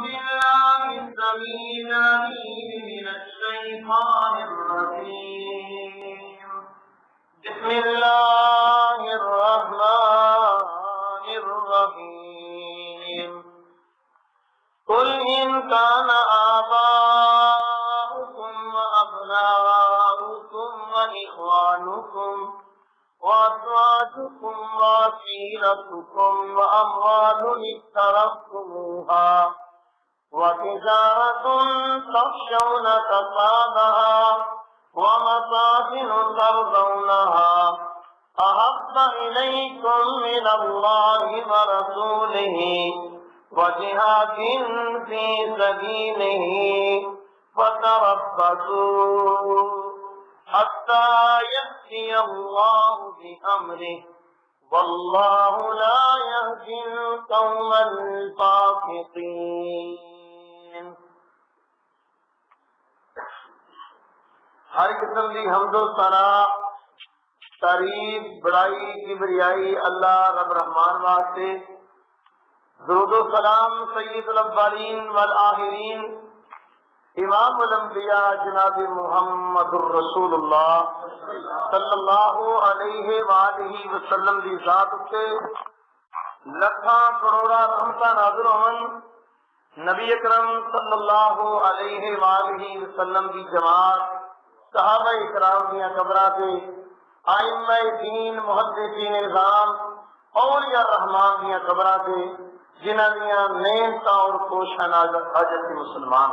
بالله السميع العليم من الشيطان الرجيم بسم الله الرحمن الرحيم قل إن كان آباؤكم وأبناؤكم وإخوانكم وأزواجكم وعشيرتكم وأموال اقترفتموها وتجارة تخشون كسادها ومساكن ترضونها أحب إليكم من الله ورسوله وجهاد في سبيله فتربصوا حتى يأتي الله بأمره والله لا يهدي القوم الفاسقين۔ ہر قسم کی حمد و ثنا تعریف بڑائی کبریائی اللہ رب رحمان واسطے، درود و سلام سید الاولین والآخرین امام الانبیاء جناب محمد الرسول اللہ صلی اللہ علیہ وآلہ وسلم دی ذات اتے لکھاں کروڑا رحمتہ نازل ہون، نبی اکرم صلی اللہ علیہ وآلہ وسلم دی جماعت، صحابہ اکرام دیا قبراں تے ائمہ دین محدثین نظام اولیاء الرحمان دیا قبراں تے جنہاں دیا محنتاں اور کوششاں نال حاجت مسلمان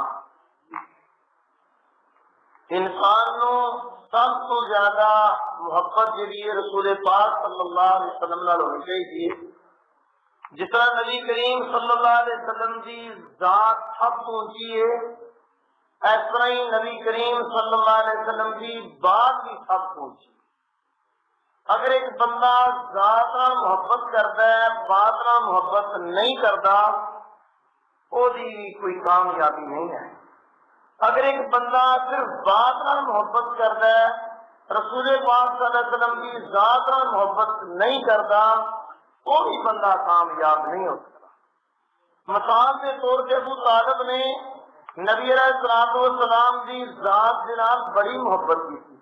انسان نو سب تو زیادہ محبت جی رسول پاک صلی اللہ علیہ وسلم نال ہونی چاہیے۔ جس طرح نبی کریم صلی اللہ علیہ وسلم کی ذات سب تو اونچی ہے، اس طرح ہی نبی کریم صلی اللہ علیہ وسلم کی بات بھی سب تو اونچی۔ اگر ایک بندہ ذات نال محبت کرتا ہے، بات نال محبت نہیں کرتا، وہ کوئی کامیابی نہیں ہے۔ اگر ایک بندہ صرف بات نال محبت کرتا ہے، رسول پاک صلی اللہ علیہ وسلم کی ذات نال محبت نہیں کرتا، وہ بھی بندہ کامیاب نہیں ہو سکتا۔ مثال کے طور پہ ابو طالب نے نبی علیہ السلام کی ذات کے نال بڑی محبت کی تھی۔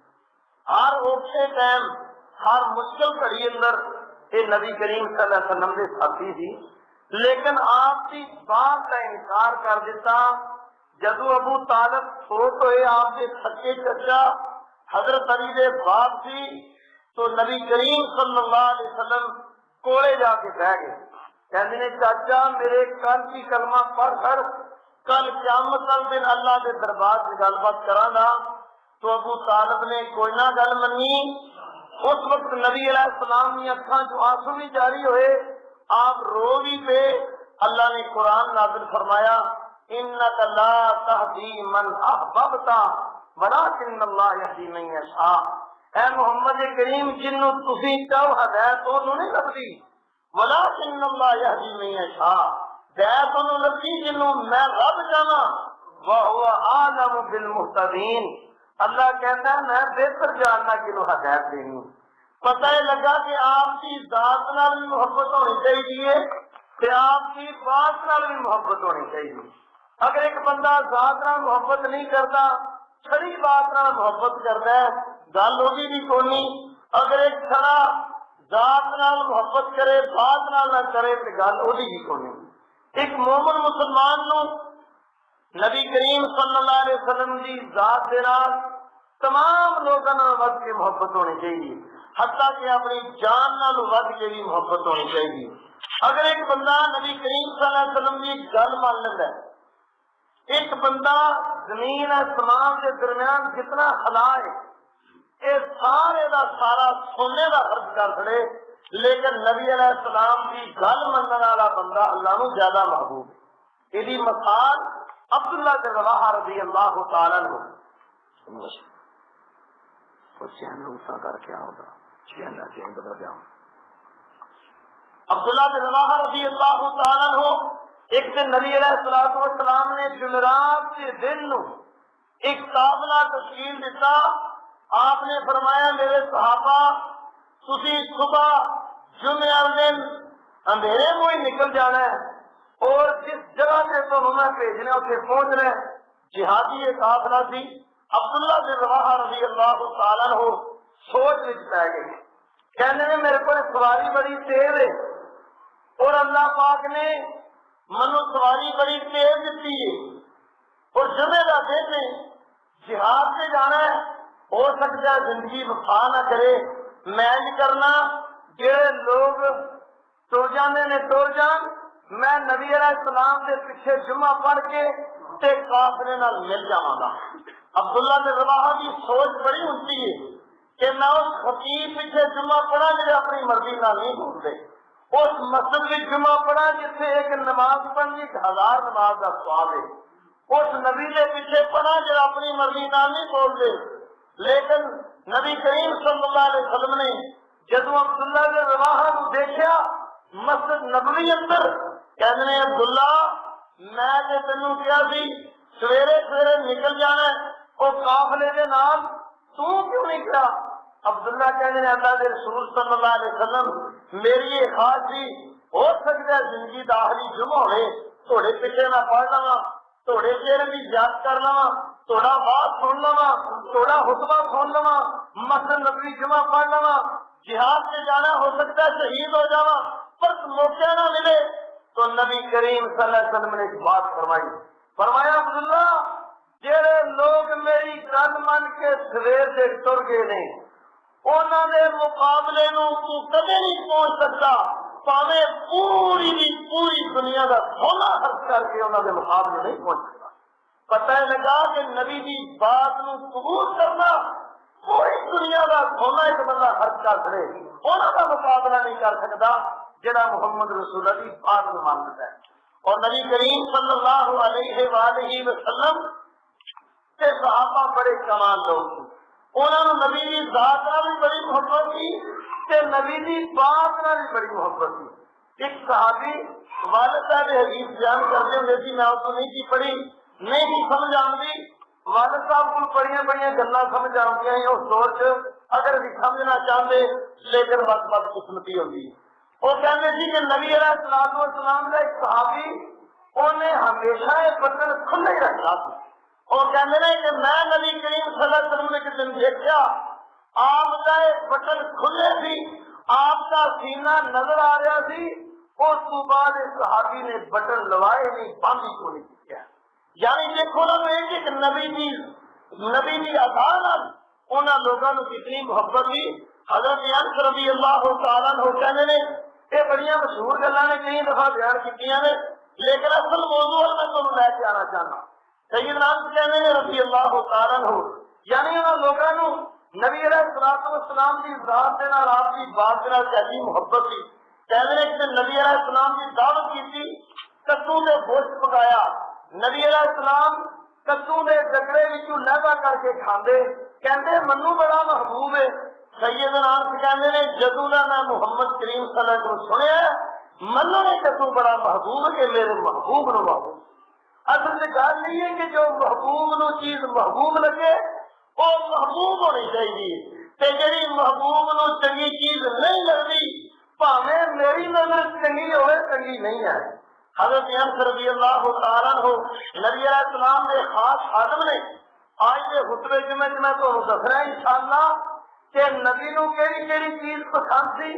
ہر اوکھے ٹائم، ہر مشکل گھڑی اندر یہ نبی کریم صلی اللہ علیہ وسلم کے ساتھی تھی، لیکن آپ کی بات کا انکار کر دیتا۔ جدو ابو طالب فوت ہوئے، آپ کے سچے چچا حضرت علی دے باپ تھی، تو نبی کریم صلی اللہ علیہ وسلم کولے جا کے بہ گئے، کہتے ہیں چاچا میرے کل کی کلمہ پڑھ کر کل قیامت دن اللہ کے دربار سے گل بات کراں گا۔ تو ابو طالب نے کوئی نہ گل منی۔ اس وقت نبی علیہ السلام کی اکھاں چ آنسو بھی جاری ہوئے، آپ رو بھی پے۔ اللہ نے قرآن نازل فرمایا انک لا تہدی من احببت ولکن اللہ یہدی من یشاء۔ اے محمد کریم جنوں تسی چاہو ہدایت انہوں نہیں لبدی، ولکن اللہ یہدی من یشاء، ہدایت انہوں لبدی جنوں میں رب جانا، وہو اعلم بالمہتدین۔ اللہ کہتا ہے میں بہتر جاننا کنوں ہدایت دینی۔ پتہ لگا کہ آپ کی ذات نال بھی محبت ہونی چاہیے کہ آپ کی بات نال بھی محبت ہونی چاہیے۔ اگر ایک بندہ ذات نال محبت نہیں کرتا، چھڑی بات نال محبت کرتا ہے، گل ہوگی بھی کونی۔ اگر ایک چھڑا ذات نال محبت کرے، بات نال نہ کرے تو گل ہوگی بھی کونی۔ ایک مومن مسلمان نو نبی کریم صلی اللہ علیہ وسلم کی ذات کے نال تمام لوگوں نال ود کے محبت ہونی چاہیے، حتیٰ کہ اپنی جان نال ود کے بھی محبت ہونی چاہیے۔ اگر ایک بندہ نبی کریم صلی اللہ علیہ وسلم کی گل مان لیتا ہے، ایک بندہ زمین آسمان کے درمیان جتنا خلا ہے یہ سارے دا سارا سونے کا خرچ کر چھڑے، لیکن نبی علیہ السلام کی گل مننے والا بندہ اللہ نو زیادہ محبوب ہے۔ یہ مثال عبداللہ بن رواحہ رضی اللہ تعالیٰ عنہ کر کے عبداللہ بن رواحہ رضی اللہ تعالیٰ عنہ ایک دن نبی علیہ السلام نے جمعرات کے دن ایک قافلہ تشکیل دیتا۔ آپ نے فرمایا میرے صحابہ تسی صبح جمعہ دن اندھیرے میں ہی نکل جانا ہے، اور جس جگہ سے تمہیں میں بھیجنا اتنے پہنچنا ہے۔ جہادی ایک قافلہ سی، عبداللہ بن رواحہ رضی اللہ تعالیٰ عنہ سوچ وچ پی گئی، کہنے نے میرے کو سواری بڑی تیز ہے اور اللہ پاک نے منو سواری بڑی تیز دیتی ہے اور جمعے کا دن ہے، جہاد سے جانا ہے، ہو سکتا ہے زندگی وفا نہ کرے، میں نہیں کرنا جڑے لوگ ٹر جانے نے ٹر جان، میں نبی علیہ السلام کے پیچھے جمعہ پڑھ کے تے قافلے نال مل جاواں گا۔ عبداللہ بن رواحہ کی سوچ بڑی ہوتی ہے کہ میں اس خطیب پیچھے جمعہ پڑھا جڑے اپنی مرضی نال نہیں بولتے، اس مسجد میں جمعہ پڑھا جتنے ایک نماز پڑھنی 1000 نماز کا ثواب ہے، اس نبی کے پیچھے پڑھا جڑا اپنی مرضی نال نہیں بولتے۔ لیکن نبی کریم صلی اللہ علیہ وسلم نے جدو عبداللہ بن رواحہ کو دیکھا مسجد نبوی اندر، کہنے عبداللہ میں تے تینوں کیا سی سویرے سویرے نکل جانا ہے، وہ قافلے کے نام تو کیوں نہیں کیا؟ عبداللہ کہنے اللہ کے رسول صلی اللہ علیہ وسلم میری یہ خواہش تھی، ہو سکتا ہے زندگی دا آخری جمعہ ہوئے تھوڑے پیچھے میں پڑھ لوا، تھوڑے چہرے بھی یاد کر لوا، تھوڑا بات سن لوا، تھوڑا خطبہ سن لوا، مسجد نبوی جمعہ پڑھ لوا، جہاد سے جانا ہو سکتا ہے شہید ہو جاوا پر موقع نہ ملے۔ تو نبی کریم صلی اللہ علیہ وسلم نے ایک بات فرمائی، فرمایا عبداللہ جڑے لوگ میری گل من کے سویر سے ٹر گئے نے انہوں نے مقابلے نو تو کدے نہیں پہنچ سکتا، پاوے پوری دی پوری دنیا کا سونا خرچ کر کے انہوں نے مقابلے نہیں پہنچ سکتا۔ پتہ لگا کہ نبی دی بات نو قبول کرنا پوری دنیا کا سونا ایک بندہ خرچ کر کرے انہوں کا مقابلہ نہیں کر سکتا جڑا محمد رسول اللہ کی بات نو مانتا ہے۔ اور نبی کریم صلی اللہ علیہ وآلہ وسلم کے صحابہ بڑے کمال لوگ تھے، انہوں نے نبی کی ذات نال بھی بڑی محبت تھی تے نبی کی بات نال بھی بڑی محبت تھی۔ ایک صحابی والد صاحب حدیث بیان کرتے ہوئے تھی، میں اس کو نہیں تھی پڑھی، نہیں تھی سمجھ آتی، والد صاحب کو بڑی بڑی گلاں سمجھ آتی ہیں اس دور چ اگر بھی سمجھنا چاہتے لیکن بد بدقسمتی ہوتی۔ وہ کہتے تھے کہ نبی علیہ الصلوۃ والسلام کا ایک صحابی انہیں ہمیشہ یہ بٹن کھلے ہی رکھا تھا، اور کہتے ہیں کہ میں نبی کریم صلی اللہ علیہ وسلم نے کسی دن دیکھا آپ کا بٹن کھلے تھی، آپ کا سینہ نظر آ رہا تھی، اس کو بعد صحابی نے بٹن لوائے نہیں، بند ہی کو نہیں کیا۔ یعنی دیکھو نا کہ نبی کی اذان انہوں لوگوں نے کتنی محبت کی۔ حضرت انس رضی اللہ تعالیٰ عنہ کہنے نے یہ بڑی مشہور گلاں نے کئی دفعہ بیان کی نے، لیکن اصل موضوع میں تمہیں لے کے آنا چاہنا۔ سیدنا انس کہنے نے رضی اللہ تعالیٰ عنہ یعنی انہوں لوگوں نے نبی علیہ الصلوۃ والسلام کی ذات کے نال آپ کی بات کے نال کیسی محبت تھی۔ کہتے ہیں کہ نبی علیہ السلام کی دعوت کی تھی، کدو نے گوشت پکایا، نبی علیہ السلام کدو نے ڈگرے وچوں لہدا کر کے کھاندے، کہندے منو بڑا محبوب ہے۔ سیدنا انس کہندے نے جدوں دا میں محمد کریم صلی اللہ علیہ وسلم سنیا منو نے کدو بڑا محبوب ہے کہ میرے محبوب نو محبوب۔ اصل سے گل نہیں ہے کہ جو محبوب نو چیز محبوب لگے وہ محبوب ہونی چاہیے، تے جڑی محبوب نو چنگی چیز نہیں لگتی بھاویں میری نظر چنگی ہوئے چنگی نہیں ہے۔ حضرت انس رضی اللہ تعالیٰ عنہ نبی علیہ السلام نے خاص خادم نے آج کے خطبے میں تمہیں دسنا انشاءاللہ کہ نبی نو کیڑی کیڑی چیز پسند تھی،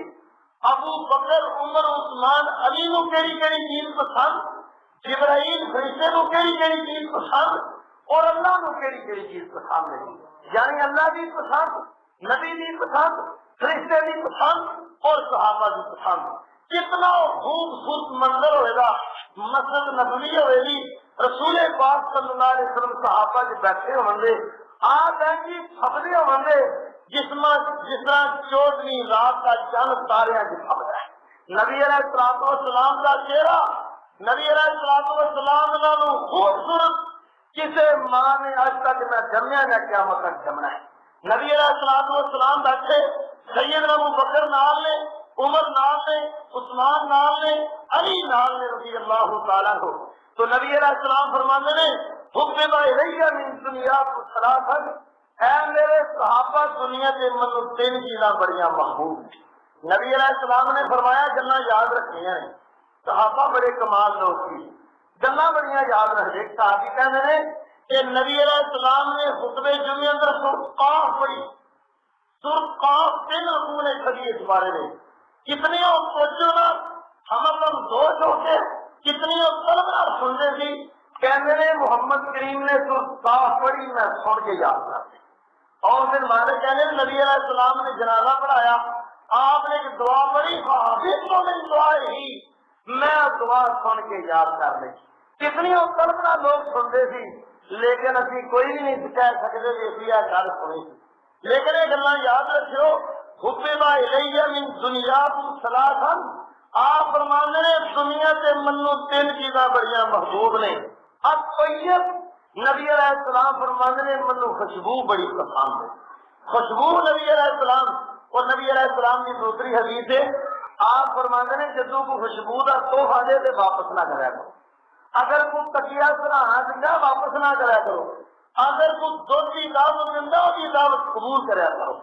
ابو بکر عمر عثمان علی نو کیڑی کیڑی چیز پسند، جبرائیل فرشتے نو کیڑی کیڑی چیز پسند اور اللہ نو کیڑی کیڑی چیز پسند ہے۔ یعنی اللہ بھی پسند، نبی بھی پسند، فرشتے بھی پسند اور صحابہ بھی پسند۔ کتنا خوبصورت منظر ہوئے گا، مسجد نبوی ہوئے گی، رسول پاک صلی اللہ علیہ وسلم صحابہ جو بیٹھے ہوں گے آپ جی پھبدے ہوں گے جس طرح 14ویں رات کا چند تاریاں چھپتا ہے۔ نبی علیہ الصلوۃ والسلام کا چہرہ، نبی علیہ الصلوۃ والسلام کا خوبصورت کسی ماں نے آج تک نہ جمیا نہ قیامت تک جمنا ہے۔ نبی علیہ الصلوۃ والسلام بیٹھے، سیدنا ابو بکر نال نے، عمر نال نے، عثمان نال نے، علی نال نے رضی اللہ تعالیٰ عنہ۔ تو نبی علیہ السلام فرماتے ہیں حبب الیہ من دنیاکم ثلاثا، اے میرے صحابہ دنیا کے منو 3 چیزاں بڑیاں محبوب ہیں۔ نبی علیہ السلام نے فرمایا گلاں یاد رکھنیاں ہیں۔ صحابہ بڑے کمال لوگ تھی، گلاں بڑیاں یاد رکھتے۔ صحابی کہتے ہیں کہ نبی علیہ السلام نے خطبے جمعے اندر سورۃ قاف پڑھی، سورۃ قاف 3 رکوع نے کھڑی اس بارے میں، کتنی توجہ نال ہم دوش ہو کے کتنی طلب نال سنتے تھی۔ کہتے ہیں محمد کریم نے سورۃ قاف پڑھی، میں سن کے یاد کرتی۔ اور پھر مالک کہنے نبی علیہ السلام نے جنازہ پڑھایا، آپ نے ایک دعا پڑھی، دعا ہی میں دعا سن کے یاد کر لی۔ کتنی طلب نال لوگ سنتے تھی، لیکن ابھی کوئی بھی نہیں کہہ سکتے کہ اسی گل سنی تھی۔ لیکن یہ گلاں یاد رکھو، حبب الیہ من دنیاکم ثلاثا، آپ فرماندے نے دنیا سے منو 3 چیزاں بڑیاں محبوب نے۔ الطیب، نبی علیہ السلام فرماندے نے منو خوشبو بڑی پسند ہے، خوشبو نبی علیہ السلام۔ اور نبی علیہ السلام کی دوسری حدیث ہے، آپ فرماندے نے جدوں کو خوشبو کا تحفہ دے تے واپس نہ کریا کرو، اگر کوئی تکیا سراہا دیندا واپس نہ کریا کرو، اگر کوئی دودھ کی دعوت دیندا وہ کی دعوت قبول کریا کرو۔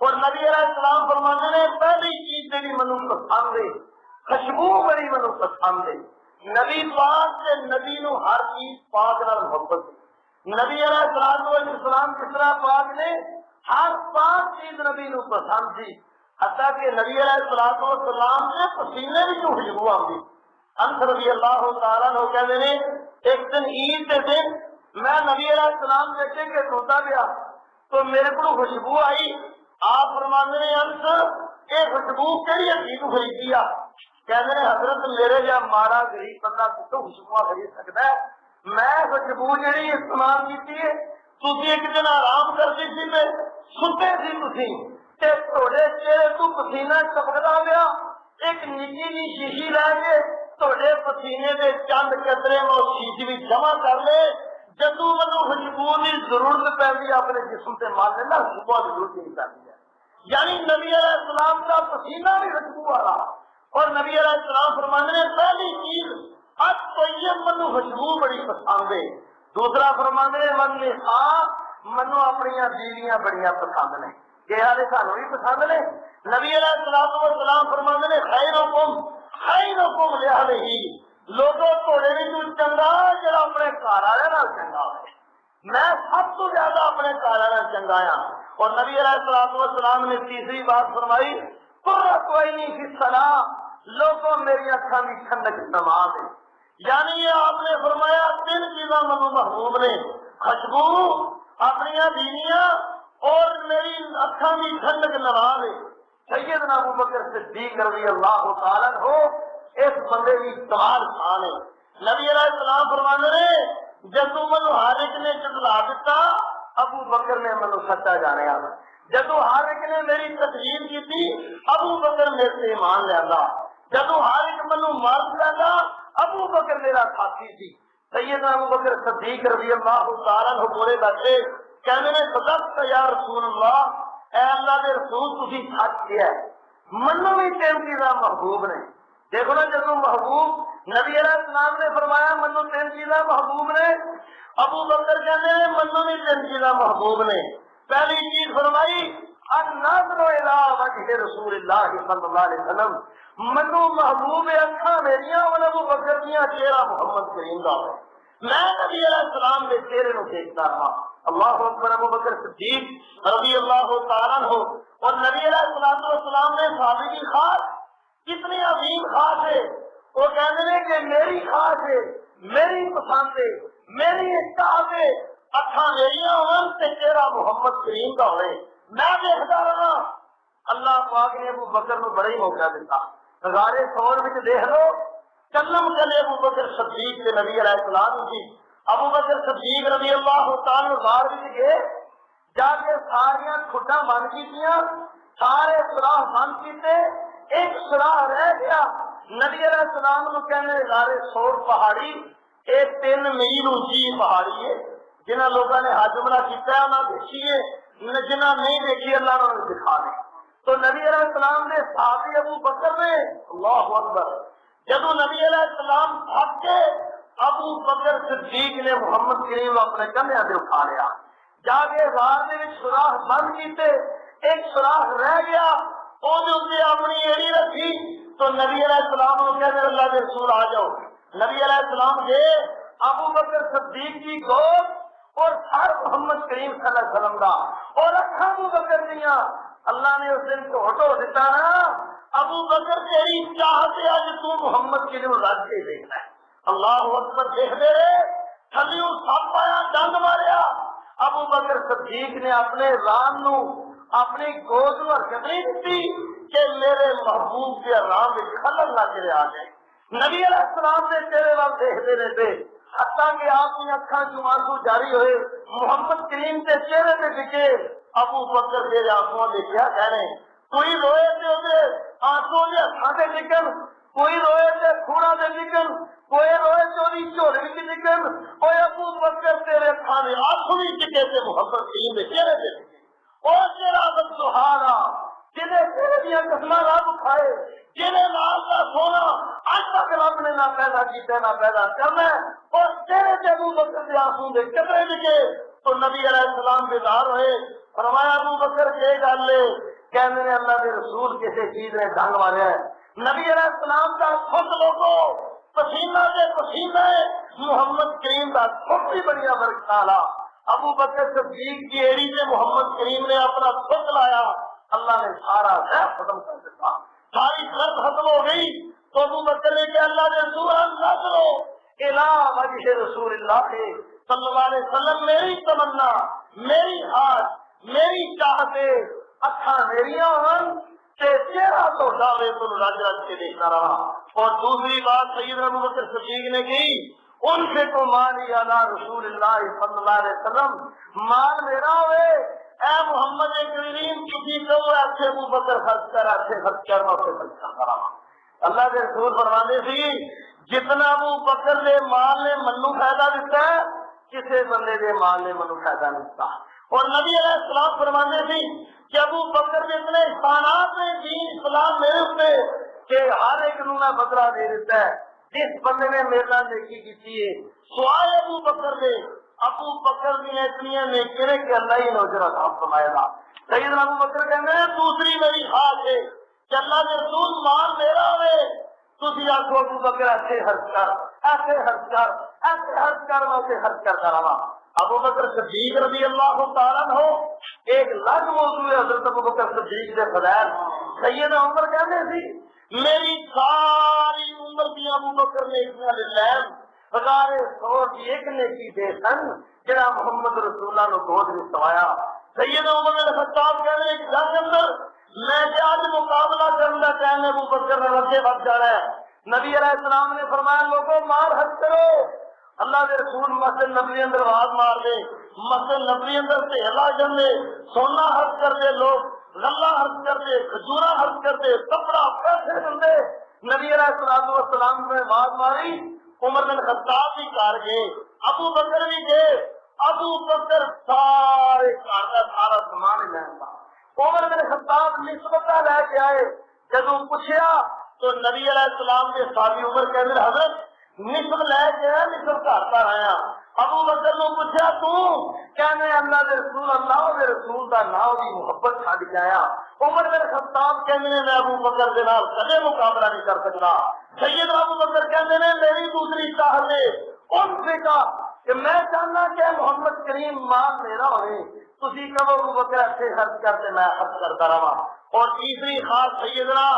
اور نبی علیہ السلام فرماندے نے پہلی چیز جڑی منو پسند ہے خوشبو بڑی منو پسند ہے۔ نبی پاک سے نبی نو ہر چیز پاک نال محبت، نبی علیہ السلام جس طرح پاک نے ہر پاک چیز نبی نو پسند تھی، حتیٰ کہ نبی علیہ السلام سے پسینے بھی جو خوشبو آتی۔ انس رضی اللہ تعالیٰ عنہ کہتے ہیں ایک دن عید کے دن میں نبی علیہ السلام دیکھے کہ سوتا گیا تو میرے کو خوشبو آئی، آپ فرماندے نے انس یہ خوشبو کہڑی عجیب خریدی آ؟ کہتے ہیں حضرت میرے جا مارا غریب بندہ کتوں خوشبو خرید سکتا ہے؟ میں خوشبو جہی استعمال کی ہے، تھی ایک دن آرام کرتی سی میں ستے سی تھی تے تھوڑے چہرے تو پسینہ ٹپکتا گیا، ایک نکی جی شیشی لے کے تھوڑے پسینے کے چند قطرے میں شیشی بھی جمع کر لے، جدو مجھے خوشبو کی ضرورت پی اپنے جسم سے مار لینا، خوشبو کی ضرورت نہیں پی ہے۔ یعنی نبی علیہ السلام کا پسینہ بھی خوشبو والا۔ اور نبی علیہ السلام فرمانے نے پہلی چیز اب تو یہ منو خوشبو بڑی پسند ہے۔ دوسرا فرمانے نے من نے منو اپنی بیویاں بڑیاں پسند نے، یہ حال سانو بھی پسند نے۔ نبی علیہ السلام فرمانے نے خیرکم لأہلہ، لوگوں تھوڑے بھی تو چنگا جڑا اپنے گھر والے نال چنگا ہوئے، میں سب تو زیادہ اپنے گھر والے چنگا ہاں۔ اور نبی علیہ السلام نے تیسری بات فرمائی قرۃ عینی فی الصلاۃ، لوگوں میری اکھاں کی ٹھنڈک نماز ہے۔ یعنی یہ آپ نے فرمایا 3 چیزاں منو محبوب نے، خوشبو، اپنی بیویاں اور میری اکھاں کی ٹھنڈک نماز ہے۔ سیدنا ابوبکر صدیق رضی اللہ تعالیٰ عنہ اس بندے کی کمال شان ہے۔ نبی علیہ السلام فرمانے نے جدو منو ہر ایک نے جھٹلا دیتا، ابو بکر نے منو سچا جانیا، جدو ہر ایک نے میری تقریر کی تھی ابو بکر میرے سے ایمان لیا، جدو ہر ایک منو مار لیا ابو بکر میرا ساتھی تھی۔ سیدنا ابو بکر صدیق رضی اللہ تعالیٰ عنہ بولے بیٹھے کہنے نے صدقت یا رسول اللہ، اے اللہ دے رسول تسی سچ کیا ہے، منو بھی 3 چیزاں محبوب نے۔ دیکھو نا جدو محبوب نبی علیہ السلام نے فرمایا منو 3 چیزاں محبوب نے، ابو بکر کہنے منو بھی 3 چیزاں محبوب نے۔ پہلی چیز فرمائی النظر الی وجہ رسول اللہ صلی اللہ علیہ وسلم، منو محبوب اکھاں میریاں اور ابو بکر دیاں چہرہ محمد کریم دا ہے، میں نبی علیہ السلام کے چہرے نو دیکھتا رہا۔ اللہ اکبر۔ ابو بکر صدیق رضی اللہ تعالیٰ عنہ اور نبی علیہ السلام نے صحابی کی خاص کتنی عظیم خاص ہے، وہ کہتے ہیں کہ میری خاص ہے، میری پسند ہے، میری اطاعت ہے، اکھاں میریاں ہون تے چہرہ محمد کریم دا ہوئے، میں دیکھتا رہا۔ اللہ پاک نے ابو بکر نو بڑا ہی موقع دیتا، غارے ثور وچ دیکھ لو کلم چلے ابو بکر صدیق کے نبی علیہ السلام کی۔ ابو بکر صدیق رضی اللہ تعالی غار وچ گئے، جا کے ساریاں کھڈاں بند کیتیاں، سارے سوراخ بند کیتے، ایک سوراخ رہ گیا۔ نبی علیہ السلام نو کہنے غارے ثور پہاڑی یہ 3 میل اونچی پہاڑی ہے، جنہاں لوگوں نے حج عمرہ کیتا ہے انہاں دیکھی ہے، جنہاں نہیں دیکھی اللہ نے دکھا دے۔ تو نبی علیہ السلام نے صحابی ابو بکر نے اللہ اکبر، جدو نبی علیہ السلام بھاگ کے ابو بکر صدیق نے محمد کریم اپنے کندھے تے اٹھا لیا، جا کے غار دے وچ سوراخ بند کیتے، ایک سوراخ رہ گیا، اپنی ایڑی رکھی، تو نبی علیہ السلام کو کہتے ہیں اللہ کے رسول آ جاؤ. نبی علیہ السلام گئے ابو بکر صدیق کی گود اور سر محمد کریم صلی اللہ علیہ وسلم کا اور اکھا ابو بکر دیا. اللہ نے اس دن کو ہٹو دیتا نا ابو بکر تیری چاہتے آج تو محمد کے لیے رج کے دیکھنا ہے. اللہ اکبر دیکھ دے رہے تھلیوں سپ آیا ڈنگ ماریا. ابو بکر صدیق نے اپنے رام نو اپنی گود میں حرکت نہیں دیتی کہ میرے محبوب کے رام میں خلل نہ کرے آ جائے. نبی علیہ السلام نے چہرے وال دیکھتے رہتے حتیٰ کہ آپ کی اکھان جو آنسو جاری ہوئے محمد کریم کے چہرے پہ دکھے. ابو بکر میرے آنسو نے کیا کہنے کوئی روئے تھے آنسو نے ہاتھ نکل کوئی روئے تھے کھوڑا دے نکل کوئی روئے چوری چوری کی نکل کوئی ابو بکر تیرے کھانے آنسو بھی چکے تھے محمد کریم کے چہرے پہ دکھے. اور تیرا رب سہارا جنہیں تیرے دیا قسمہ رب کھائے جنہیں لال کا سونا آج تک رب نے نہ پیدا کیتے نہ پیدا کرنا اور تیرے سے ابو بکر کے آنسو دے کتنے دکھے. تو نبی علیہ السلام بیدار ہوئے فرمایا ابو بکر کے ڈال لے کہنے نے اللہ کے رسول کسی چیز نے ڈھنگ مارا ہے. نبی علیہ السلام کا خود لوگو پسینہ سے پسینہ محمد کریم کا خود بھی بڑھیا فرق ڈالا. ابو بکر صدیق کی ایڑی سے محمد کریم نے اپنا خود لایا. اللہ نے سارا غیب ختم کر دیتا ساری غرب ختم ہو گئی. تو ابو بکر نے کہ اللہ نے رسول نہ کرو الہ وجہ رسول اللہ صلی اللہ علیہ وسلم میری تمنا میری آج میری چاہتے اکھاں میریاں ہن کہ چہرہ تو ڈالے تو رج رج کے دیکھتا رہا. اور دوسری بات سیدنا ابو بکر صدیق نے کی ان سے تو مالی علی رسول اللہ صلی اللہ علیہ وسلم مال میرا ہوئے اے محمد کریم کسی کو ایسے ابو بکر خرچ کر ایسے خرچ کرنا اسے خرچ کرتا رہا. اللہ کے رسول فرمانے سی جتنا ابو بکر نے مال نے منو فائدہ دیتا ہے کسی بندے نے مال نے منو فائدہ نہیں دیتا. اور نبی علیہ السلام فرمانے سی کہ ابو بکر نے اتنے احسانات میں دین اسلام میرے سے کہ ہر ایک نو میں بدلہ دے دیتا ہے جس بندے نے میرا نیکی کی ہے سوائے ابو بکر نے. ابو بکر نے اتنی نیکی کہ اللہ ہی نوجر عطا فرمائے گا. سیدنا ابو بکر کہتے ہیں دوسری میری خواہش ہے کہ اللہ کے رسول مال میرا ہوئے تسی آخو ابو بکر ایسے خرچ کر ایسے خرچ کر ایسے خرچ کر ویسے خرچ کرتا رہا. ابو بکر صدیق رضی اللہ تعالیٰ ہو ایک الگ موضوع ہے حضرت ابو بکر صدیق کے فضائل. سیدنا عمر کہتے تھی میری ساری عمر کی ابو بکر نے اتنا للہ ہزارے سو کی ایک نیکی دے سن جڑا محمد رسول اللہ نے گود میں سوایا. سیدنا عمر بن خطاب کہنے ایک جنگ اندر میں آج مقابلہ کرنا چاہنے ابو بکر نے رکھے بچ جا رہا ہے. نبی علیہ السلام نے فرمایا لوگوں مار حج کرو. اللہ کے رسول مسجد نبوی اندر آواز مار دے مسجد نبوی اندر سے ہلا جن دے سونا حج کر دے لوگ غلہ حج کر دے کھجورا حج کر دے کپڑا پیسے دن دے. نبی علیہ السلام نے آواز ماری عمر بن خطاب بھی کار گئے ابو بکر بھی گئے. ابو بکر سارے کار کا سارا سامان لینا عمر بن خطاب نسبت لے کے آئے. جب پوچھا تو نبی علیہ السلام کے صحابی عمر کہتے حضرت نسب لے کے نسب کرتا رہا. ابو بکر نے پوچھا تو کہنے اللہ دے رسول اللہ دے رسول دا نام دی محبت چھڈ کے آیا. عمر بن خطاب کہنے میں ابو بکر دے نال کدے مقابلہ نہیں کر سکتا. سید ابو بکر کہتے ہیں میری دوسری چاہت ہے ان سے کہا کہ میں چاہنا کہ محمد کریم مال میرا ہوئے تسی کب ابو بکر ایسے خرچ کرتے میں خرچ کرتا رہا. اور تیسری خاص سیدنا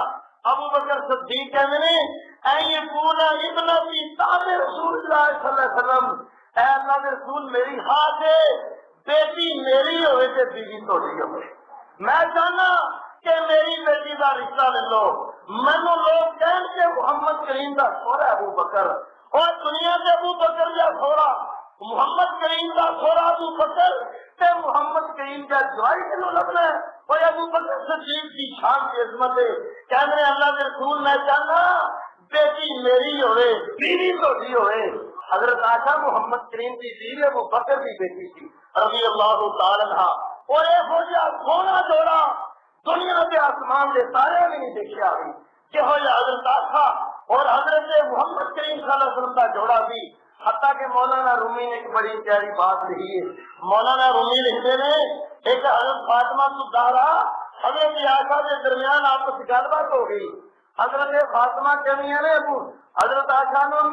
ابو بکر صدیق کہتے ہیں اے یہ پورا ابن کی تابع رسول اللہ صلی اللہ علیہ وسلم اے اللہ کے رسول میری خاص ہے بیٹی میری ہوئے تے بیوی تھوڑی ہوئے. میں چاہنا کہ میری بیٹی کا رشتہ لے لو. مینو لوگ کہن کے محمد کریم کا سورا ابو بکر اور دنیا سے ابو بکر کا سورا محمد کریم کا سورا ابو بکر تے محمد کریم کا جوائی کنو لگنا ہے. اور ابو بکر صدیق کی شان کی عظمت ہے کہنے اللہ کے رسول میں چاہنا بیٹی میری ہوئے بیوی تھوڑی ہوئے. حضرت عائشہ محمد کریم کی بیوی ابو بکر کی بیٹی تھی رضی اللہ تعالی عنہ. اور یہ ہو جا سونا جوڑا دنیا کے آسمان کے سارے نہیں دیکھا ہوئی کہ ہو جا حضرت عائشہ اور حضرت محمد کریم صلی اللہ علیہ وسلم کا جوڑا بھی. حتیٰ کہ مولانا رومی نے ایک بڑی پیاری بات لکھی ہے. مولانا رومی لکھتے ہیں ایک حضرت فاطمہ الزہرا حضرت عائشہ کے درمیان آپس گل بات ہو گئی. حضرت فاطمہ کہنی نے ابو حضرت عائشہ نو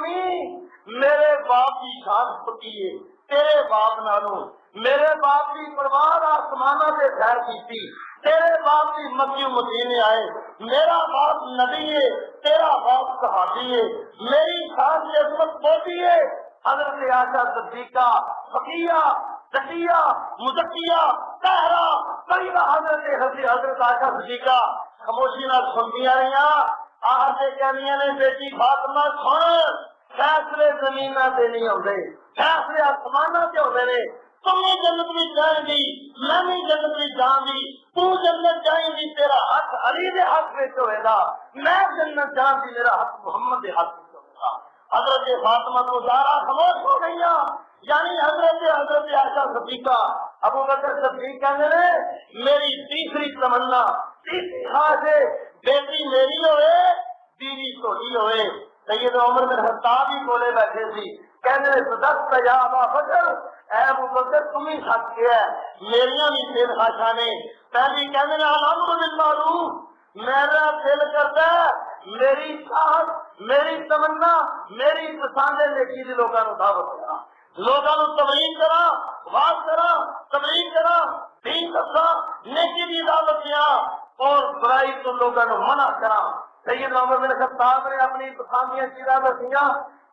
میرے باپ کی شان پکی ہے تیرے باپ نالوں، میرے باپ کی پروار آسمانہ سے خیر کی، تیرے باپ کی مکی مدینے آئے، میرا باپ نبی ہے تیرا باپ صحابی ہے، میری شان کی عظمت بہتی ہے۔ حضرت عائشہ صدیقہ فقیہ ذکیہ مزکیہ طاہرہ طیبہ حضرت عائشہ صدیقہ خاموشی نال سنتیاں رہیاں، آخر سے کہنیاں نے بیٹی فاطمہ سن، فیصلے زمین سے نہیں ہوتے، فیصلے آسمان سے ہوتے ہیں۔ تم بھی جنت میں جائیں گی، میں بھی جنت میں جاؤں گی، تو جنت جائیں گی تیرا حق علی دے حق میں ہوئے گا، میں جنت جاؤں گی میرا حق محمد دے حق میں ہوئے گا۔ حضرت فاطمہ تو زہرا خاموش ہو گئی، یعنی حضرت عائشہ صدیقہ ابو بکر صدیق کہنے نے میری تیسری تمنا تیسری خواہش ہے بیٹی میری ہوئے بیوی سولی ہوئے۔ سیدنا عمر بن خطاب ہی بولے بیٹھے تھی، کہنے صدقت یا ابا بکر، اے ابو بکر تم ہی سچ کیا ہے، میریاں بھی دل خواہشاں نے۔ پہلی کہنے الامر بالمعروف، میرا دل کرتا ہے میری چاہت میری تمنا میری پسند نیکی دی لوگاں نوں دعوت کرا، لوگاں نوں تبلیغ کرا، واز کرا، تبلیغ کرا، دین دسا، نیکی دی دعوت دیا اور برائی تو لوگاں نوں منع کرا۔ سیدنا عمر بن خطاب نے اپنی پسندیاں چیزاں دسیاں،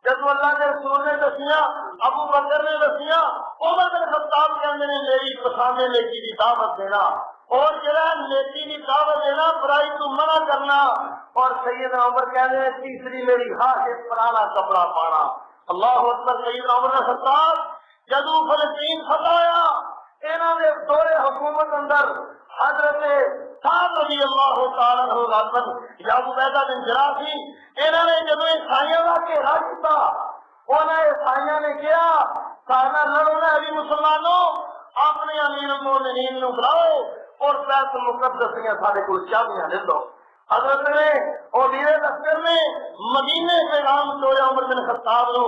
جدو اللہ کے رسول نے دسیاں، ابو بکر نے دسیاں، عمر بن خطاب کہندے نے میری پسند نیکی دی دعوت دینا اور جڑا نیکی دی دعوت دینا برائی تو منع کرنا، اور سیدنا عمر کہندے نے تیسری میری خواہش پرانا کپڑا پانا۔ اللہ اکبر۔ سیدنا عمر بن خطاب جدو فلسطین فتح ہویا، انہاں دے دور حکومت اندر حضرت سعد رضی اللہ تعالی عنہ غالباً یا عبیدہ بن جراح تھی، انہوں نے جدو عیسائیوں کا گھیرا کیتا، انہیں عیسائیوں نے کہا سارا لڑو نہ ابھی مسلمانوں اپنے امیر المومنین نو بلاؤ اور بیت المقدس دیاں سارے کول چابیاں لے لو۔ حضرت نے اور ویر لشکر نے مدینے پیغام چویا عمر بن خطاب نو،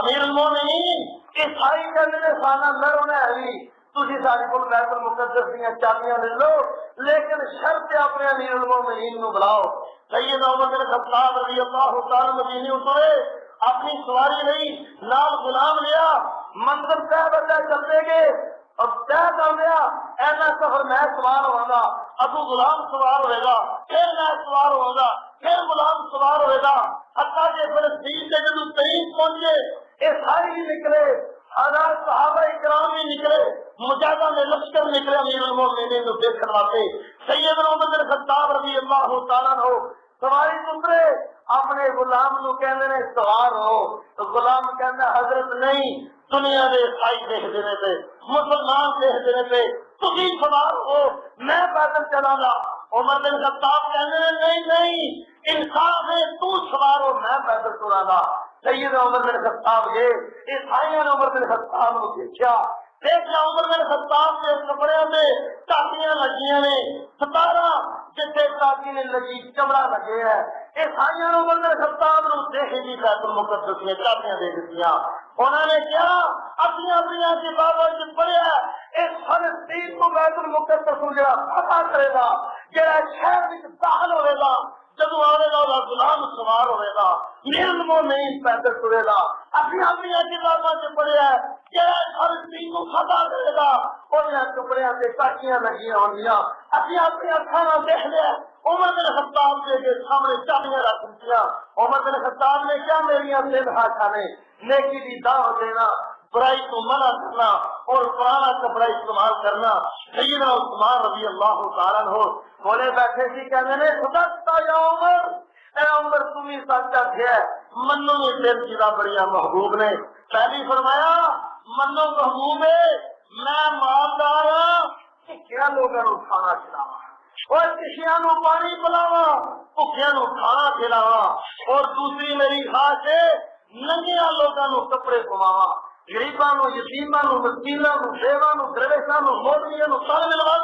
امیر المومنین عیسائی کہندے نے سارا لڑو نہ ابھی تسی سارے کول بیت المقدس دیاں چابیاں لے لو، لیکن شرط اپنے امیر المومنین نو بلاؤ۔ سیدنا عمر بن خطاب رضی اللہ تعالی مدینے اترے، اپنی سواری نہیں نال غلام لیا، منزل طے بندہ چلتے گئے اور طے کر لیا ایسا سفر میں سوار ہوا گا، ابو غلام سوار ہوئے گا، پھر میں سوار ہوا گا، پھر غلام سوار ہوئے گا، حتیٰ کہ فلسطین سے جدو تئین پہنچے عیسائی بھی نکلے، ہزار صحابہ اکرام بھی نکلے، مجاہدہ میں لشکر نکلے امیر المومنین کو دیکھنے واسطے۔ سیدنا عمر بن خطاب رضی اللہ تعالیٰ عنہ سواری اترے، اپنے غلام نو کہندے نے سوار ہو، تو غلام کہندا حضرت نہیں، دنیا دے عیسائی دیکھ دینے پہ مسلمان دیکھ دینے پہ تسی سوار ہو، میں پیدل چلاں گا۔ عمر بن خطاب کہندے نے نہیں نہیں، انصاف ہے تو سوار ہو میں پیدل چلاں گا۔ سیدنا عمر بن خطاب گئے، عیسائیوں نے عمر بن خطاب کو دیکھا، دیکھا عمر بن خطاب کے کپڑے میں ٹاکیاں لگیاں نے، 17 جتنے ٹاکی نے لگی چمڑا لگے ہے۔ عیسائیوں نے عمر بن خطاب کو دیکھ دی بیت المقدس میں چابیاں دے دتیاں، انہوں نے کیا اپنی اپنی کتابوں سے پڑھیا اس فلسطین کو بیت المقدس کو جڑا فتح کرے گا، جڑا شہر وچ داخل ہوئے گا، جدو آئے گا وہ غلام سوار ہوئے گا، امیر المومنین پیدل ٹرے گا، اپنی اپنی کتابوں سے پڑھیا ہے جڑا فلسطین کو فتح کرے گا، اور یہاں کپڑیاں سے ٹاکیاں لگیاں ہونگیاں، اپنی اپنی اکھاں نال دیکھ لیا۔ عمر بن خطاب کے سامنے چابیاں رکھ دتیاں۔ عمر بن خطاب نے کیا میری دل خواہشاں نے نیکی دی دعوت دینا، برائی کو منع کرنا اور پرانا کپڑا استعمال کرنا۔ سیدنا عثمان رضی اللہ تعالیٰ عنہ بولے بیٹھے سی، کہنے نے صدقت یا عمر، اے عمر تم ہی سچا ہے، منو میں تین چیزاں بڑیاں محبوب نے۔ پہلی فرمایا منو محبوب ہے، میں مالدار ہاں، کیا لوگوں کو کھانا کھلاواں اور کشیاں نو پانی پلاواں، بھکھیاں نو کھانا کھلاواں، اور دوسری میری خواہش ہے ننگیاں لوگاں نو کپڑے پواواں، غریباں نو یتیماں نو مسکیناں نو بیواں نو درویشاں نو موڑیاں نو سر ملواں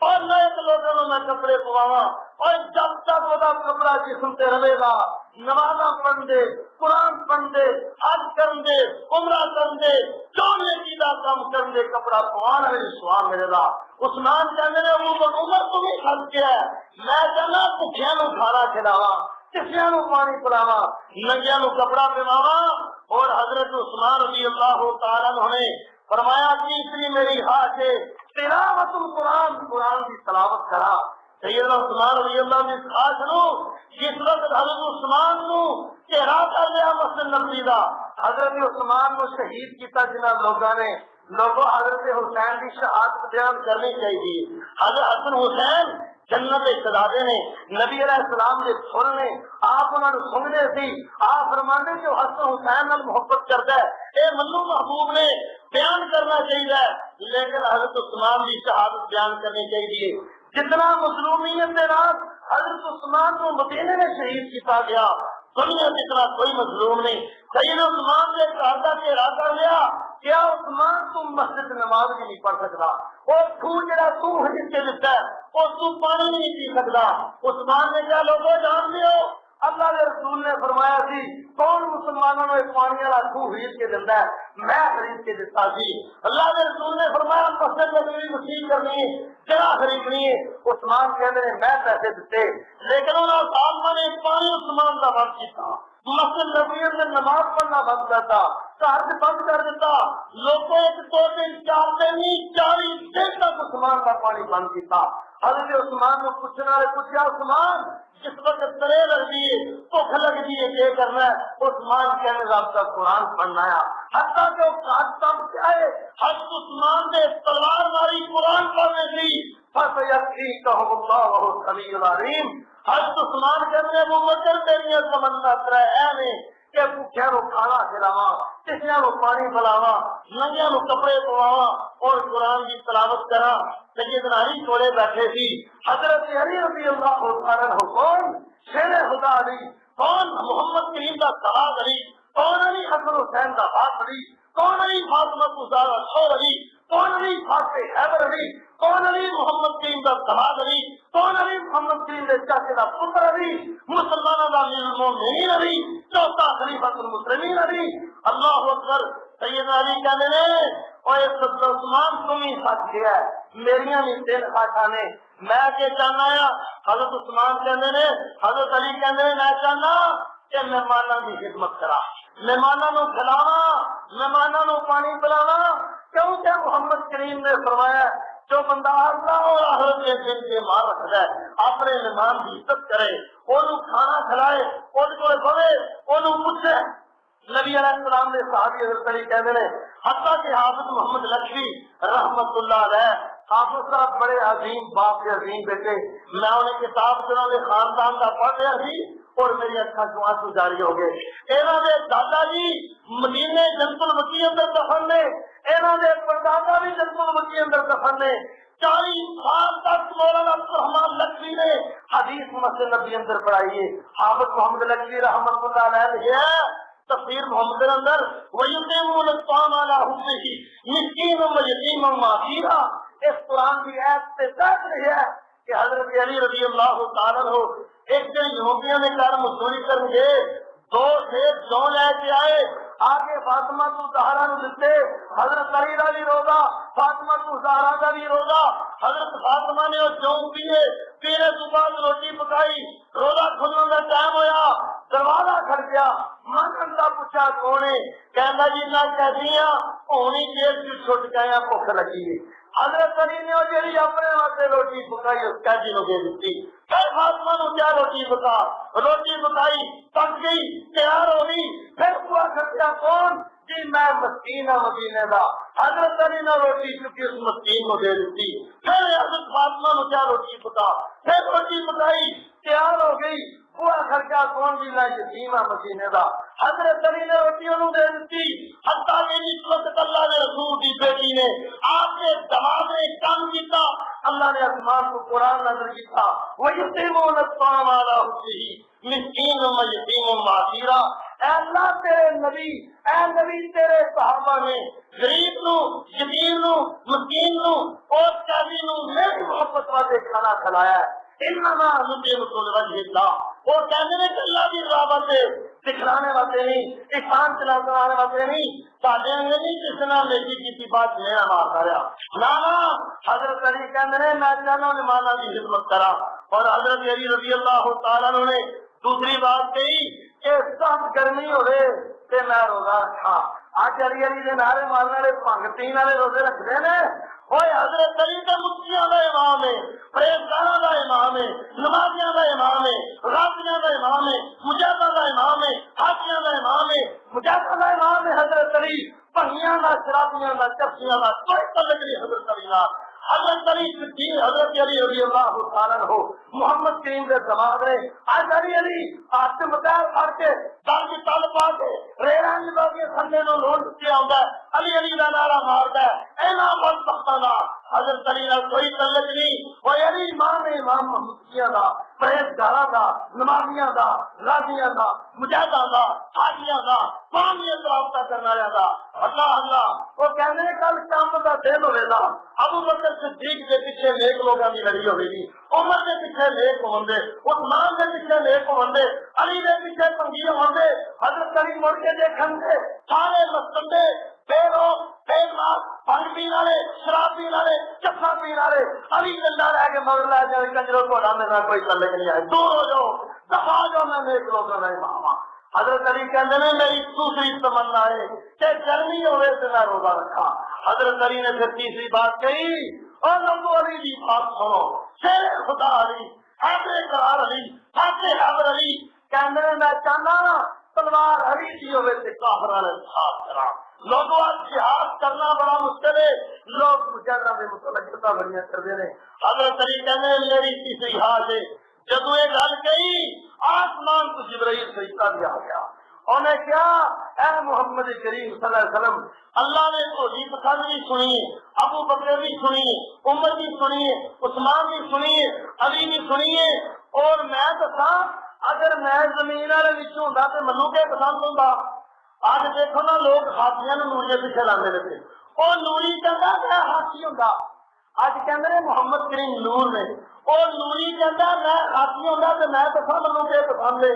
اور نئے لوگوں نو میں کپڑے پواواں، اور جب تک وہ کپڑا جسم تے رہے گا نمازاں پڑھ دے، قرآن پڑھ دے، حج کرن دے، عمرہ کرن دے، جو نیکی دا کام کرن دے، کپڑا پوانا میری سوال میرے دا۔ عثمان کہنے نے عمر تمہیں سب کیا ہے، میں کہنا بھکھیاں نو کھانا کھلاواں، کسیاں نو پانی پلاوا، ننگیاں نو کپڑا پواوا۔ اور حضرت عثمان رضی اللہ تعالیٰ عنہ نے فرمایا تیسری میری خواہش ہے تلاوت القرآن، قرآن کی تلاوت کرا۔ سیدنا عثمان رضی اللہ عنہ نے خواہش نو جس وقت حضرت عثمان نو چہرہ کر لیا مسجد نبوی دا، حضرت عثمان نو شہید کیتا جنہاں لوگاں نے لوگوں حضرت حسین کی شہادت بیان کرنی چاہیے۔ حضرت حسن حسین جنت کے شہزادے نے، نبی علیہ السلام کے پھول نے، آپ انہوں نے سنگنے سی، آپ فرماندے جو حسن حسین نال محبت کرتا ہے اے منو محبوب نے بیان کرنا چاہیے، لیکن حضرت عثمان کی شہادت بیان کرنی چاہیے۔ جتنا مظلومیت کے بعد حضرت عثمان کو مدینے میں شہید کیا گیا، دنیا جتنا کوئی مظلوم نہیں۔ سید عثمان نے گھر کا گھیرا کر لیا، کیا عثمان تم مسجد نماز بھی نہیں پڑھ سکتا، اور تو جڑا تو حدیث کے دیتا ہے اور تو پانی بھی نہیں پی سکتا۔ عثمان نے کیا لوگوں جان لیو، اللہ کے رسول نے فرمایا سی کون مسلمانوں میں پانی والا خوہ خرید کے دیتا ہے، میں خرید کے دیتا سی۔ اللہ کے رسول نے فرمایا مسجد نبوی مسیح کرنی ہے، جگہ خریدنی ہے، عثمان کہتے ہیں میں پیسے دیتے، لیکن انہوں نے نے پانی عثمان کا بند کیا، مسجد نبوی میں نماز پڑھنا بند کرتا، گھر بند کر دیتا، لوگوں ایک دو دن 4 دن 40 دن تک عثمان کا پانی بند کیا۔ حضرت عثمان کو پوچھنا پوچھا عثمان جس وقت ترے لگتی ہے بھوک لگتی ہے کیا کرنا ہے؟ عثمان کہنے رب کا قرآن پڑھنا ہے، حتیٰ کہ وہ کام کیا ہے حضرت عثمان نے تلوار ماری قرآن پڑھنے کی فَسَيَكْفِيكَهُمُ اللَّهُ وَهُوَ السَّمِيعُ الْعَلِيمُ۔ حضرت عثمان کہنے وہ مکر تیریاں تمنا ترے نے کہ بھوکیاں نو کھانا کھلاوا، کسیاں نو پانی پلاوا، ننگیاں نو کپڑے پواوا اور قرآن کی تلاوت کرا۔ سیدنا علی کولے بیٹھے سی، حضرت علی رضی اللہ تعالیٰ عنہ کون؟ شیر خدا علی، کون؟ محمد کریم کا صحاب علی، کون علی حسن حسین کا باپ علی، کون علی فاطمہ زہرا شور علی، کون علی فاتح حیدر علی، کون علی محمد کریم کا صحاب علی، کون علی محمد کریم کے چاچے کا پتر علی، مسلمانوں کا امیر المومنین علی، چوتھا خلیفہ المسلمین علی۔ اللہ اکبر۔ سیدنا علی کہنے نے اور عثمان تم ہی سچ گیا ہے، میریاں بھی 3 خواہشاں نے، میں کہ چاہنا ہے۔ حضرت عثمان کہنے نے، حضرت علی کہنے نے میں چاہنا کہ مہمانوں کی خدمت کرا، مہمانوں کو کھلانا، مہمانوں کو پانی پلانا، کیونکہ محمد کریم نے فرمایا جو بندہ اللہ اور آخرت کے دن کے مار رکھتا ہے اپنے مہمان کی عزت کرے، انہوں کھانا کھلائے، ان کو بھوے، انہوں پوچھے۔ نبی علیہ السلام نے صحابی حضرت علی کہتے ہیں حتیٰ کہ حافظ محمد لکھوی رحمت اللہ علیہ حافظ صاحب بڑے عظیم باپ کے عظیم بیٹے، میں انہیں کتاب جنہوں نے خاندان کا پڑھ رہا سی اور میری اکھاں چوں آنسو جاری ہو گئے۔ انہوں نے دادا جی مدینے جنت المکی اندر دفن نے، انہوں نے پردادا بھی جنت المکی اندر دفن نے۔ 40 سال تک مولانا عبدالرحمان لکھوی نے حدیث مسجد نبی اندر پڑھائی ہے۔ حافظ محمد لکھوی رحمت اللہ علیہ ہے تفسیر محمد کے اندر وَيُطْعِمُونَ الطَّعَامَ عَلَىٰ حُبِّهِ مِسْكِينًا وَيَتِيمًا وَأَسِيرًا۔ اس قرآن کی آیت سے ظاہر رہی ہے کہ حضرت علی رضی اللہ تعالیٰ عنہ ایک دن یہودیوں نے کر مزدوری کر گئے، 2 سیب جو لے کے آئے، آگے فاطمہ تو زہرا نو دیتے، حضرت علی کا بھی روزہ، فاطمہ تو زہرا کا بھی روزہ۔ حضرت فاطمہ نے وہ جو پیے، پینے کے بعد روٹی پکائی، روزہ کھلنے کا ٹائم ہویا، دروازہ کھڑ گیا، مانن کا پوچھا کون ہے؟ کہنا جی نہ کہدیاں ہونی جیل کی چھٹ گیا بھوک لگی ہے۔ حضرت علی نے جی اپنے واسطے روٹی پکائی اس قیدی نو دے دیتی، پھر فاطمہ نو کیا روٹی پکا، روٹی پکائی پک گئی تیار ہو گئی، پھر ہوا کھٹیا کون؟ جی میں مسکین ہوں مدینے کا۔ حضرت علی نے روٹی چکی اس مسکین کو دے دیتی، پھر حضرت فاطمہ نو کیا روٹی پکا، پھر روٹی پکائی تیار ہو گئی، وہ خرچہ کون بھی نہ یتیم ہے مدینے کا۔ حضرت علی نے روٹی انہوں دے دیتی، حتیٰ کہ اس وقت اللہ نے رسول کی بیٹی نے آپ کے دماغ نے کام کیتا، اللہ نے آسمان کو قرآن نظر کیتا وَيُطْعِمُونَ الطَّعَامَ عَلَىٰ حُبِّهِ مِسْكِينًا وَيَتِيمًا وَأَسِيرًا۔ اے اللہ تیرے نبی، اے نبی تیرے صحابہ نے غریب نو، یتیم نو، مسکین نو اور قیدی نو میری محبت والے کھانا کھلایا ہے۔ انما نطعمکم لوجہ اللہ، وہ کہتے ہیں کہ اللہ کی رضا واسطے، دکھلانے واسطے نہیں، احسان چلانے واسطے نہیں، ساڈے نے نہیں جس نے نیکی کی بات میرا مارتا رہا۔ نانا حضرت علی کہتے ہیں میں چاہنا مہمانوں کی خدمت کرا، اور حضرت علی رضی اللہ تعالیٰ عنہ نے دوسری بات کہی کہ سخت گرمی ہوئے تے میں روزہ رکھا. اج علی علی دے نعرے مارن والے بھنگ پین والے روزے رکھتے ہیں. اوے حضرت علی تے مفتیاں دا امام ہے, پرہیزگاراں دا امام ہے, نمازیاں دا امام ہے, غازیاں دا امام ہے, مجاہداں دا امام ہے, حاجیاں دا امام ہے, مجاہداں دا امام ہے حضرت علی. بھنگیاں دا, شرابیاں دا, چرسیاں دا کوئی تعلق نہیں حضرت علی نال. حضرت علی صدیق, حضرت علی رضی اللہ تعالیٰ عنہ محمد کریم کے دماغ نے آج علی ہاتھ مکار پھڑ کے دل کی تل پا کے ریڑاں لگا کے تھلے نو لوٹ کے آندا ہے, علی دا نعرہ ماردا ہے. اینا بد بختاں دا حضرت علی نال کوئی تعلق نہیں. او علی امام ہے, امام محمدیاں دا, پرہیزگاراں دا, نمازیاں دا, غازیاں دا, مجاہداں دا, حاجیاں دا, قومی رابطہ کرنے والے دا. اللہ اللہ وہ کہنے کل شام دا دن ہوے گا, ابو بکر صدیق کے پیچھے نیک لوگوں کی لڑی ہوئے گی, عمر کے پیچھے نیک ہوندے, عثمان کے پیچھے نیک ہوندے, علی کے پیچھے پنگی ہوندے. حضرت علی مڑ کے دیکھن گے سارے مستندے بے روک بے مار پانی پینے والے, شراب پینے والے, چپا پینے والے, علی زندہ رہ کے مگر لے جائے کنجروں کو میرا کوئی تعلق نہیں ہے, دور ہو جاؤ, دفاع جاؤ, میں نیک لوگوں کا امام ہاں. حضرت علی کہتے ہیں میری دوسری تمنا ہے کہ گرمی ہوئے تو میں روزہ رکھا. حضرت علی نے پھر تیسری بات کہی, اور لوگوں علی کی بات سنو, شیر خدا علی, حیدر قرار علی, فاتح حیدر علی کہتے ہیں میں چاہنا تلوار علی کی ہوئے تو کافر والے جہاد کرا. لوگوں جہاد کرنا بڑا مشکل ہے, لوگ مجاہدہ میں متلقہ بڑیاں کرتے ہیں. حضرت علی کہتے ہیں میری تیسری حال ہے. جب یہ گل کہی آسمان کو جبرائیل فرشتہ بھی آ گیا. انہیں کیا اے محمد کریم صلی اللہ علیہ وسلم, اللہ نے تو جی پسند بھی سنی, ابو بکر بھی سنی, عمر بھی سنی, عثمان بھی سنی, علی بھی سنی, اور میں دسا اگر میں زمین والے وچ ہوندا تے منو کے پسند ہوندا. اج دیکھو نا لوگ ہاتھیاں نوں نوریاں پیچھے لاندے لگے, او نوری کہندا میں ہاتھی ہوندا. اج کہندے نے محمد کریم نور نے, اور نوری کہندا میں ہاتھی ہوندا تے میں دسا منو کے پسند ہے.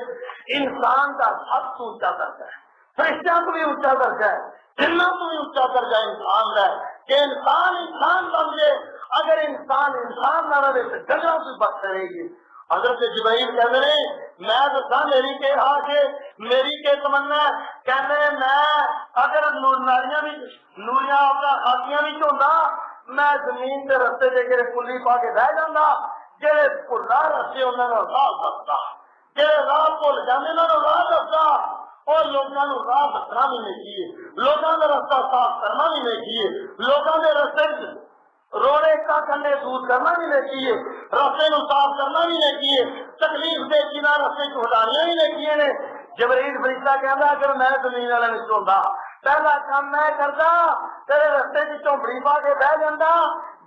انسان کا سب سے اونچا درجہ ہے, فرشتوں کو بھی اونچا درجہ ہے, جنوں کو بھی اونچا درجہ انسان کا ہے کہ انسان انسان بن جائے. اگر انسان انسان نہ رہے تو جگہ بھی بچ رہے گی. حضرت جبرائیل کہتے ہیں میں دسا میری کے ہاں کے میری کے تمنا کہتے ہیں میں اگر ناریاں بھی نوریاں اپنا ہاتھیاں بھی ہوتا میں زمین کے رستے دے کے کلی پا کے بہ جانا. جہے بھلا رستے انہوں نے راہ دستا, جہے راہ بھول جانے انہوں نے راہ دستا, اور لوگوں کو راہ دسنا بھی نہیں چاہیے, لوگوں کا رستہ صاف کرنا بھی نہیں چاہیے, لوگوں کے رستے روڑے کا کنڈے دور کرنا بھی نہیں چاہیے, رستے کو صاف کرنا بھی نہیں چاہیے, تکلیف دے چیزاں رستے کو ہٹانیاں بھی نہیں چاہیے. جبرائیل فرشتہ کہندا اگر میں زمین والے وچ ہوندا پہلا کام میں کردا تیرے رستے کی چوبڑی پا کے بہ جاندا,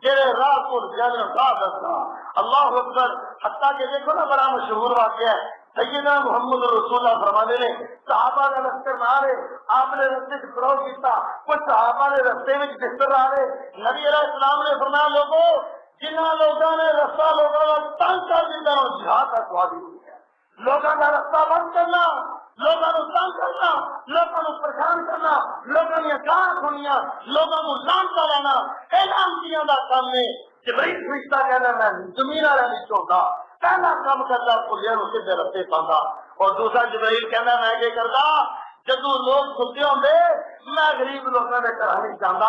جڑے راہ کو جان راہ دسدا. اللہ اکبر. حتیٰ کہ دیکھو نا بڑا مشہور واقعہ ہے, سیدنا محمد رسول اللہ فرماتے ہیں صحابہ کا لشکر نہ آئے, آپ نے رستے سے فروغ کیا, کچھ صحابہ نے رستے میں بستر آ رہے, نبی علیہ السلام نے فرمایا لوگوں جنہ لوگوں نے رستہ لوگوں کا تنگ کر دیتا ہوں جہاد کا سواد ہوئی ہے. لوگوں کا رستہ بند کرنا, لوگوں کو تنگ کرنا, لوگوں کو پریشان کرنا, لوگوں کی گاہ سنیا, لوگوں کو لانتا لینا, اعلان کیا کام ہے. جبرائیل فرشتہ کہنا میں زمین والے نہیں ہوتا, پہلا کام کرتا پولیاں کو سیدھے رستے پاتا, اور دوسرا جبرائیل کہنا میں یہ کرتا جدو لوگ ستے ہوندے میں غریب لوگوں کے گھر نہیں جانا,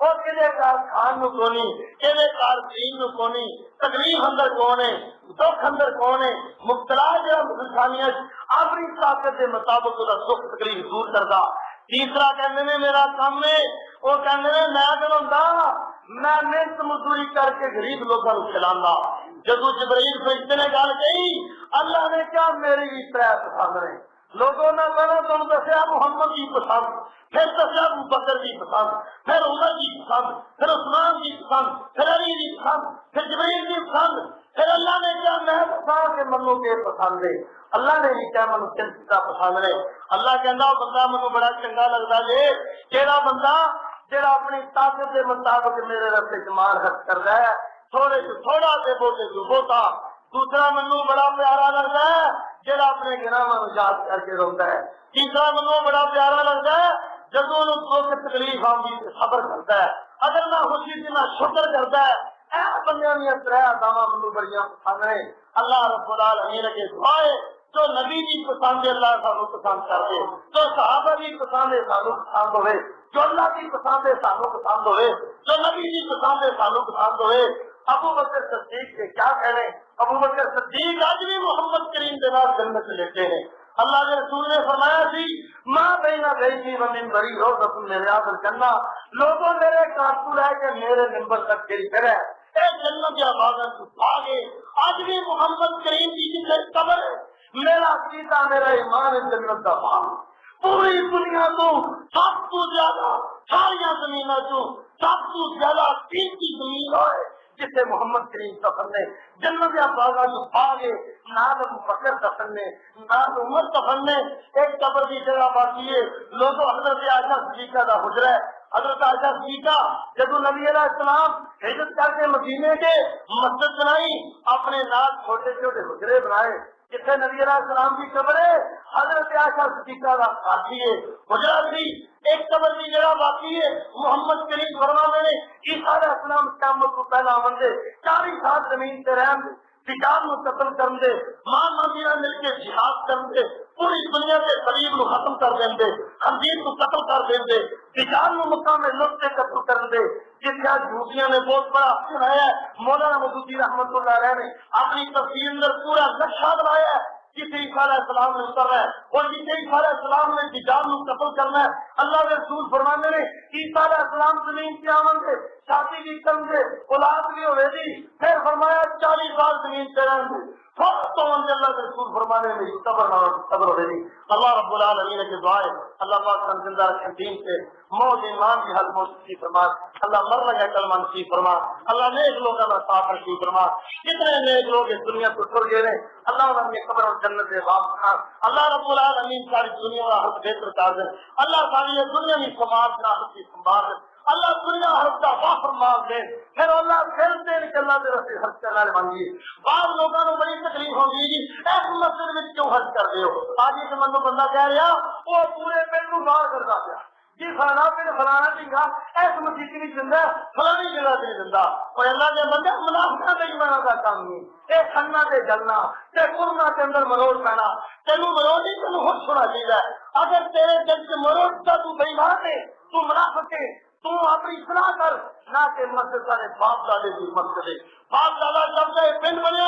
اور کدے کار کھان نو کونی, کدے کار پین نو کونی, تکلیف اندر کون ہے, دکھ اندر کون ہے, مبتلا جہاں انسانیت اپنی طاقت کے مطابق وہ دکھ تکلیف دور کرتا. تیسرا کہتے ہیں میرا کام ہے, وہ کہتے ہیں میں اگر ہوندا میں محنت مزدوری کر کے غریب لوگوں کو کھلانا. جدو جبرائیل فرشتے نے گل کہی اللہ نے کیا میری بھی ترے پسند نے. لوگوں نے پہلے تم دسیا محمد کی پسند, پھر دسیا ابو بکر کی پسند, پھر عمر کی پسند, پھر عثمان کی پسند, پھر علی کی پسند, پھر جبرائیل کی پسند, پھر اللہ نے کیا میں بتا کہ منو کے پسند ہے. اللہ نے بھی کیا منو چنتا پسند ہے. اللہ کہنا بندہ منو بڑا چنگا لگتا ہے کہڑا بندہ جہاں اپنی طاقت کے مطابق میرے رستے مال خرچ کرتا ہے, تھوڑے سے تھوڑا دے بوتے تو بوتا. دوسرا منو بڑا پیارا لگتا ہے جہاں اپنے گناہوں کو یاد کر کے روتا ہے. تیسرا منو بڑا پیارا لگتا ہے جب انہوں تکلیف آتی صبر کرتا ہے, اگر نہ خوشی سے نہ شکر کرتا ہے. اے بندیاں دی ترے عادتاں منو بڑیاں پسند نے. اللہ رب العالمین کے دعائے جو نبی دی پسند اللہ سانو پسند کر دے، جو صحابہ دی پسند سانو پسند ہوئے، جو اللہ دی پسند سانو پسند ہوئے، جو نبی دی پسند سانو پسند ہوئے۔ ابو بکر صدیق کے کیا کہنے، ابو بکر صدیق آج بھی محمد کریم کے بعد جنت سے لیتے ہیں۔ اللہ کے رسول نے فرمایا تھی ماں بہنا بیٹی و منبری روضۃ من ریاض الجنہ، لوگوں میرے کارکن ہے کہ میرے منبر تک گری کرے اے جنت یا باغت تو بھاگے۔ آج بھی محمد کریم کی جس قبر ہے، میرا عقیدہ میرا ایمان جنت کا باغ، پوری دنیا تو سب تو زیادہ ساری زمینوں تو سب تو زیادہ قیمتی زمین ہے جسے محمد کریم سفر نے جنت یا باغا جو بھاگے، نہ ابو بکر سفر نے نہ عمر سفر نے۔ ایک قبر کی جگہ باقی ہے، لوگوں حضرت عائشہ صدیقہ کا حجرہ ہے۔ حضرت عائشہ صدیقہ جب نبی علیہ السلام ہجرت کر کے مدینے کے مسجد بنائی، اپنے نال چھوٹے چھوٹے حجرے بنائے جتنے نبی علیہ السلام کی قبر ہے، حضرت عائشہ صدیقہ کا ساتھی ہے حجرہ بھی۔ ایک قبر کی جگہ باقی ہے، محمد کریم فرماتے ہیں عیسیٰ علیہ السلام قیامت کو پہلا آمد دے 40 سال زمین سے رہن دے، فجار کو قتل کر دے، ماں مدینہ مل کے جہاد کر دے، پوری دنیا کے قریب کو ختم کر دیں دے، خنزیر کو قتل کر دیں دے، فجار کو مقام لوٹ سے قتل کر دے۔ جس کا جھوٹیاں نے بہت بڑا سنایا ہے، مولانا مودودی رحمت اللہ علیہ نے اپنی تفسیر اندر پورا نقشہ بنایا ہے کسی عیسیٰ علیہ السلام نے اترنا ہے اور کسی عیسیٰ علیہ السلام نے دجال کو قتل کرنا ہے۔ اللہ کے رسول فرمانے نے عیسیٰ علیہ السلام زمین کے آمن سے شادی کی کرن سے اولاد بھی ہوئے دی، پھر فرمایا 40 سال زمین سے رہن دے، تو اللہ کے رسول فرمانے میں صبر ہوئے دی۔ اللہ رب العالمین کے دعائیں اللہ پاک ہم زندہ رکھیں دین سے، موت ایمان کی حل موت کی فرما، اللہ مر لگا کلمہ نصیب فرما، اللہ نیک لوگوں کا ساتھ نصیب فرما۔ جتنے نیک لوگ اس دنیا کو چھوڑ گئے اللہ انہیں قبر اور جنت سے واپس، اللہ رب العالمین ساری دنیا کا حق بہتر کر دے، اللہ ساری دنیا کی سماج کا حق کی سنبھال، اللہ دنیا حق کا وافر مال دے، پھر اللہ پھر دے کہ اللہ دے رسے خرچ کرنا مانگی۔ بعض لوگوں کو بڑی تکلیف ہوگی جی ایس مسجد میں کیوں خرچ کر دے ہو، آج ایک منو بندہ کہہ رہا وہ پورے پنڈ کو باہر کرتا پیا جی فلانا پھر فلانا ٹھیکا ایس مسجد بھی زندہ فلانی جگہ سے زندہ، اور اللہ کے بندے منافقہ نہیں بنا کا کام نہیں، اے کھنا تے جلنا تے قرنا کے اندر مروڑ پینا، تینوں مروڑ نہیں تینوں خود چھوڑا چاہیے۔ اگر تیرے دل سے مروڑتا تو بے ایمان ہے، تو منافق ہے، تو اپنی اصلاح کر، نہ کہ مسجد والے باپ دادے کی مسجد ہے، باپ دادا جب سے پنڈ بنیا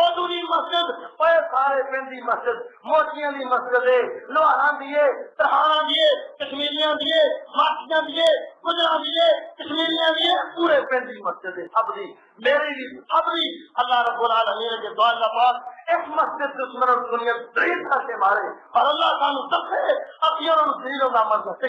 اودوری مسجد اور سارے پنڈ کی مسجد موچیاں کی مسجد ہے، لوہاراں دیے ترہاڑاں دیے کشمیریاں دیے ماسیاں دیے گجراں دیے کشمیریاں دیے پورے پنڈ کی مسجد ہے، سب دی میری بھی سب دی۔ اللہ رب العالمین کے دعا اللہ پاک اس مسجد دشمنوں دنیا دریل کر کے مارے اور اللہ تعالیٰ سب سے اپنی دلیلوں کا مطلب